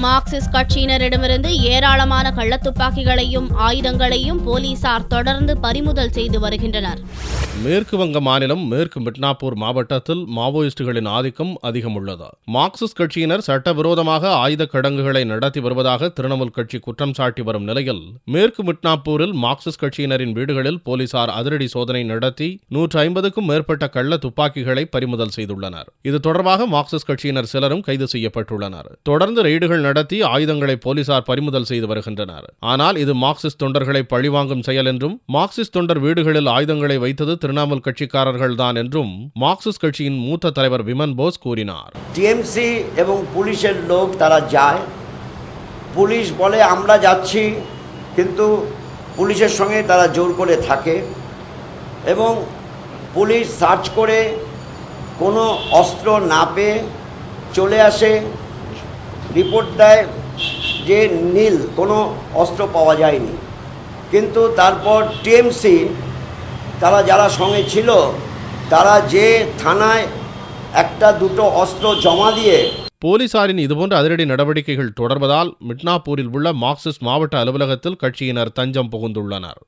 Marxist கட்சியினரிடமிருந்து ஏராளமான கள்ளத்துப்பாக்கிகளையும் ஆயுதங்களையும் போலீசார் தொடர்ந்து பறிமுதல் செய்து வருகின்றனர். மேற்கு வங்க மாநிலம் மேற்கு மிட்னாப்பூர் மாவட்டத்தில் மாவோயிஸ்டுகளின் ஆதிக்கம் அதிகம் உள்ளது. மார்க்சிஸ்ட் கட்சியினர் சட்டவிரோதமாக ஆயுத கிடங்குகளை நடத்தி வருவதாக திரிணாமுல் கட்சி குற்றம் சாட்டி வரும் நிலையில் மேற்கு மிட்னாப்பூரில் மார்க்சிஸ்ட் கட்சியினரின் வீடுகளில் போலீசார் அதிரடி சோதனை நடத்தி 150க்கும் மேற்பட்ட கள்ள துப்பாக்கிகளை பறிமுதல் செய்துள்ளனர். இது தொடர்பாக மார்க்சிஸ்ட் கட்சியினர் சிலரும் கைது செய்யப்பட்டுள்ளனர். தொடர்ந்து ரெய்டுகள் நடத்தி ஆயுதங்களை போலீசார் பறிமுதல் செய்து வருகின்றனர். ஆனால் இது மார்க்சிஸ்ட் தொண்டர்களை பழிவாங்கும் செயல் என்றும் மார்க்சிஸ்ட் தொண்டர் வீடுகளில் ஆயுதங்களை வைத்தது திரிணாமுல் கட்சிக்காரர்கள் தான் என்றும் மார்க்சிஸ்ட் கட்சியின் மூத்த தலைவர் விமன் போஸ் கூறினார். টিএমসি এবং পুলিশের লোক তারা যায়, পুলিশ বলে আমরা যাচ্ছি, কিন্তু পুলিশের সঙ্গে তারা জোর করে থাকে এবং পুলিশ সার্চ করে কোনো অস্ত্র না পেয়ে চলে আসে, রিপোর্ট দেয় যে নীল কোনো অস্ত্র পাওয়া যায়নি। কিন্তু তারপর টিএমসি তারা যারা সঙ্গে ছিল তারা যে থানায় একটা দুটো অস্ত্র জমা দিয়ে போலீசாரின் இதுபோன்ற அதிரடி நடவடிக்கைகள் தொடர்வதால் மிட்னாப்பூரில் உள்ள மார்க்சிஸ்ட் மாவட்ட அலுவலகத்தில் கட்சியினர் தஞ்சம் புகுந்துள்ளனர்.